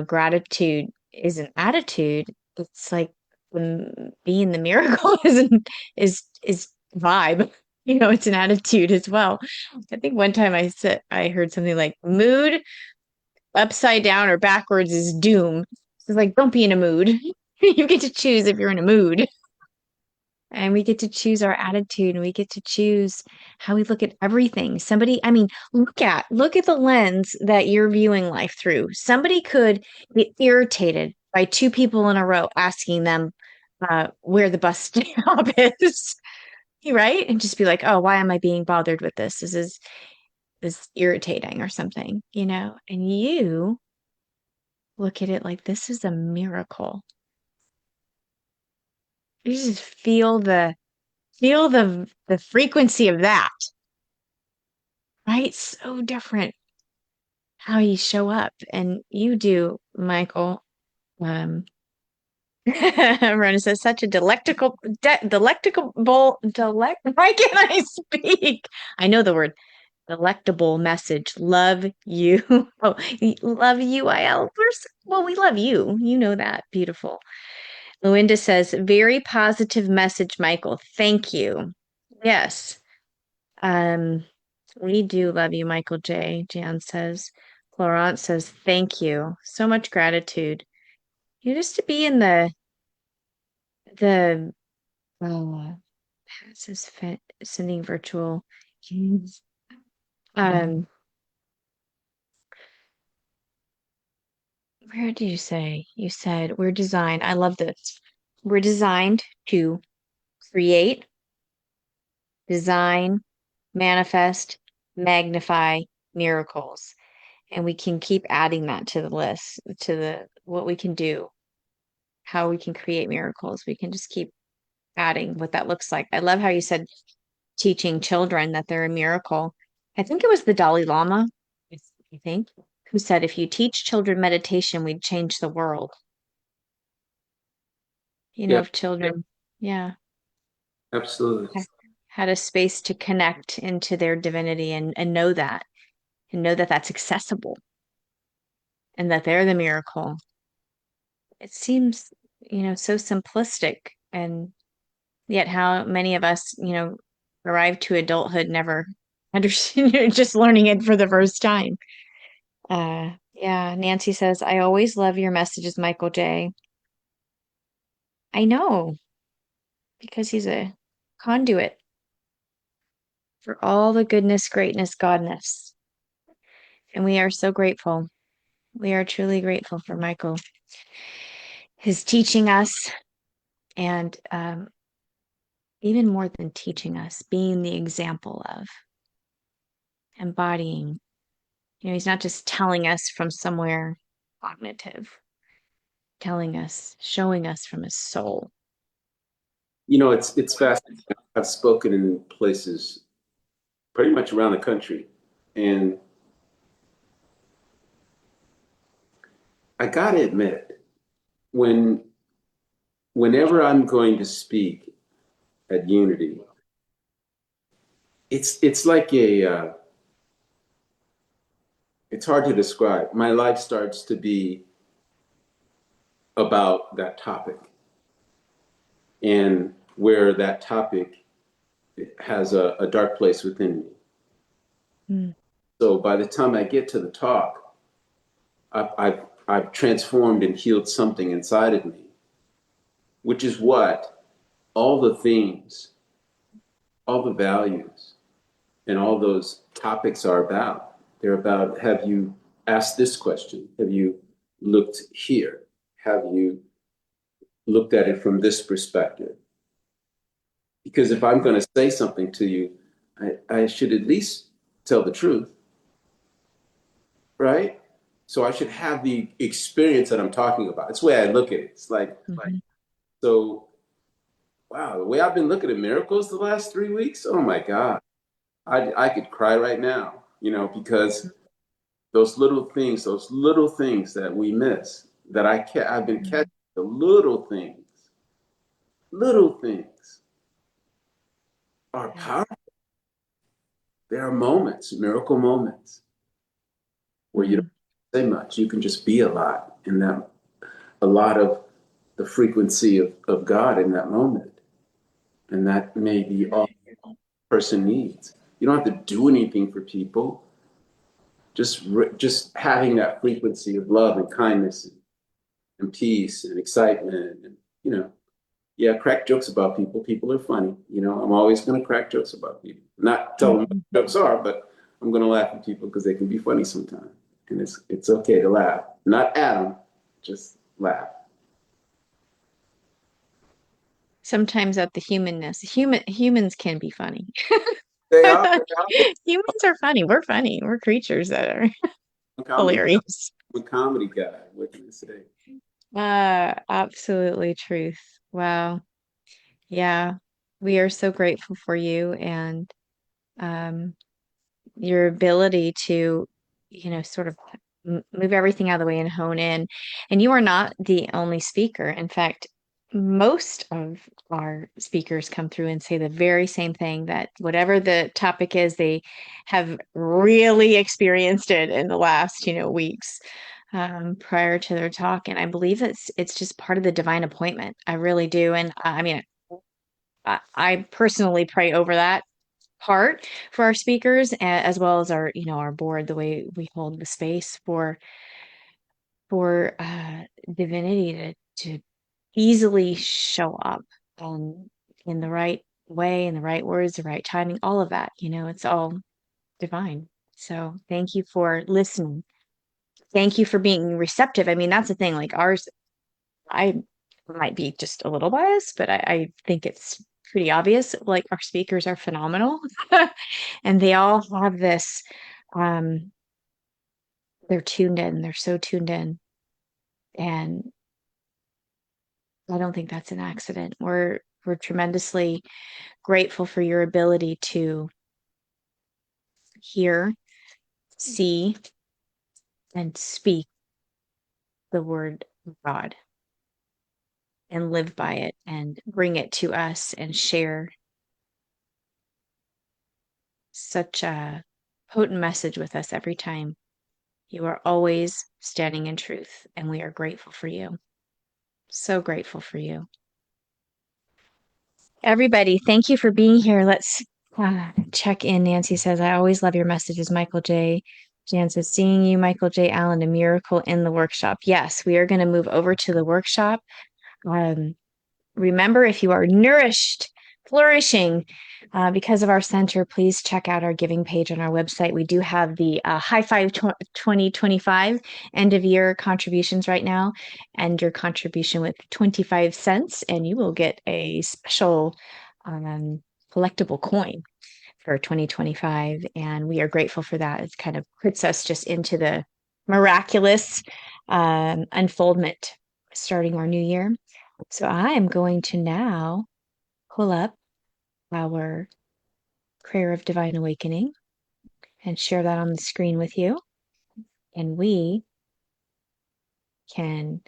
gratitude is an attitude. It's like being the miracle is vibe. It's an attitude as well. I think one time I heard something like mood upside down or backwards is doom. It's like don't be in a mood. You get to choose if you're in a mood. And we get to choose our attitude and we get to choose how we look at everything. I mean, look at the lens that you're viewing life through. Somebody could get irritated by two people in a row asking them where the bus stop is, right? And just be like, oh, why am I being bothered with this? This is irritating or something, And you look at it like this is a miracle. You just feel the frequency of that, right? So different how you show up. And you do, Michael. Rona says such a why can't I speak? I know the word delectable message. Love you. Oh, love you, IL. Well, we love you. You know that. Beautiful. Luinda says, very positive message, Michael. Thank you. Yes. Um, we do love you, Michael J. Jan says. Florence says, thank you. So much gratitude. Just to be in the passes fit sending virtual. Um, where did you say? You said we're designed. I love this. We're designed to create, design, manifest, magnify miracles. And we can keep adding that to the list, to the what we can do, how we can create miracles. We can just keep adding what that looks like. I love how you said teaching children that they're a miracle. I think it was the Dalai Lama, I think, who said if you teach children meditation, we'd change the world. Yeah, If children, yeah, absolutely. ha- had a space to connect into their divinity and know that, and know that that's accessible and that they're the miracle. It seems, so simplistic, and yet how many of us, arrive to adulthood never understand, just learning it for the first time. Yeah, Nancy says, I always love your messages, Michael J. I know, because he's a conduit for all the goodness, greatness, godness. And we are so grateful. We are truly grateful for Michael, his teaching us, and even more than teaching us, being the example of embodying. He's not just telling us from somewhere cognitive, telling us, showing us from his soul. It's fascinating. I've spoken in places pretty much around the country, and I gotta admit, when whenever I'm going to speak at Unity, it's like it's hard to describe. My life starts to be about that topic, and where that topic has a dark place within me. Mm, So by the time I get to the talk, I've transformed and healed something inside of me, which is what all the themes, all the values, and all those topics are about. They're about, have you asked this question? Have you looked here? Have you looked at it from this perspective? Because if I'm going to say something to you, I should at least tell the truth, right? So I should have the experience that I'm talking about. It's the way I look at it. It's like, mhm. so wow, the way I've been looking at miracles the last 3 weeks, oh my God, I could cry right now, because those little things that we miss, that I've been catching, the little things are Yeah. powerful. There are moments, miracle moments, where you don't Mm, say much. You can just be a lot in that, a lot of the frequency of God in that moment. And that may be all a person needs. You don't have to do anything for people. Just having that frequency of love and kindness and peace and excitement, and yeah, crack jokes about people. People are funny. I'm always going to crack jokes about people. Not tell them what mhm. jokes are, but I'm going to laugh at people because they can be funny sometimes, and it's okay to laugh. Not at them, just laugh. Sometimes at the humanness. Humans can be funny. They are. Humans are funny. We're funny. We're creatures that are I'm a comedy. hilarious. I'm a comedy guy. What can I say? Absolutely truth. Wow. Yeah. We are so grateful for you, and um your ability to, sort of move everything out of the way and hone in. And you are not the only speaker. In fact, most of our speakers come through and say the very same thing, that whatever the topic is, they have really experienced it in the last, weeks prior to their talk. And I believe it's just part of the divine appointment. I really do. And I mean, I personally pray over that part for our speakers, as well as our our board, the way we hold the space for divinity to easily show up, in the right way, in the right words, the right timing, all of that. It's all divine. So thank you for listening. Thank you for being receptive. I mean, that's the thing, like ours, I might be just a little biased, but I think it's pretty obvious. Like, our speakers are phenomenal. And they all have um they're tuned in. They're so tuned in. And I don't think that's an accident. We're tremendously grateful for your ability to hear, see, and speak the word of God and live by it and bring it to us and share such a potent message with us every time. You are always standing in truth, and we are grateful for you. So grateful for you. Everybody, thank you for being here. Let's check in. Nancy says, I always love your messages, Michael J. Jan says, seeing you, Michael J. Allen, a miracle in the workshop. Yes, we are going to move over to the workshop. Remember, if you are nourished, flourishing because of our center, please check out our giving page on our website. We do have the High Five 2025 end of year contributions right now, and your contribution with 25 cents, and you will get a special collectible coin for 2025. And we are grateful for that. It kind of puts us just into the miraculous unfoldment starting our new year. So I am going to now pull up our prayer of divine awakening and share that on the screen with you. And we can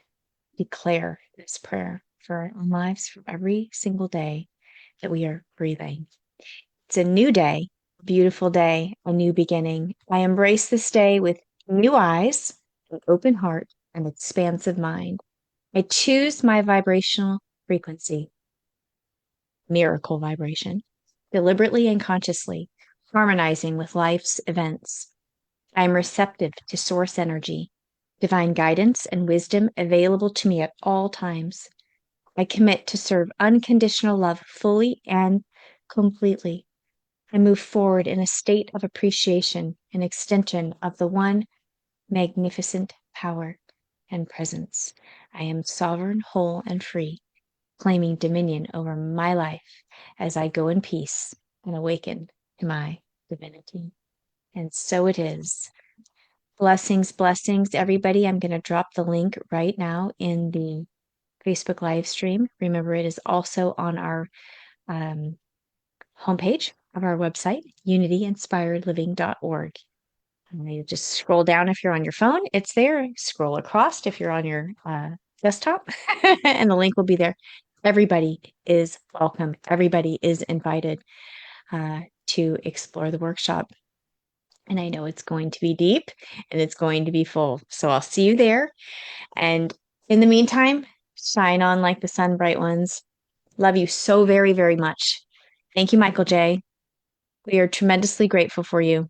declare this prayer for our own lives for every single day that we are breathing. It's a new day, a beautiful day, a new beginning. I embrace this day with new eyes, an open heart, and expansive mind. I choose my vibrational frequency, miracle vibration, deliberately and consciously, harmonizing with life's events. I am receptive to source energy, divine guidance, and wisdom available to me at all times. I commit to serve unconditional love fully and completely. I move forward in a state of appreciation and extension of the one magnificent power and presence. I am sovereign, whole, and free, claiming dominion over my life as I go in peace and awaken to my divinity. And so it is. Blessings, blessings, everybody. I'm going to drop the link right now in the Facebook live stream. Remember, it is also on our homepage of our website, unityinspiredliving.org. And you just scroll down if you're on your phone, it's there. Scroll across if you're on your desktop, and the link will be there. Everybody is welcome. Everybody is invited to explore the workshop. And I know it's going to be deep and it's going to be full. So I'll see you there. And in the meantime, shine on like the sun, bright ones. Love you so very, very much. Thank you, Michael J. We are tremendously grateful for you.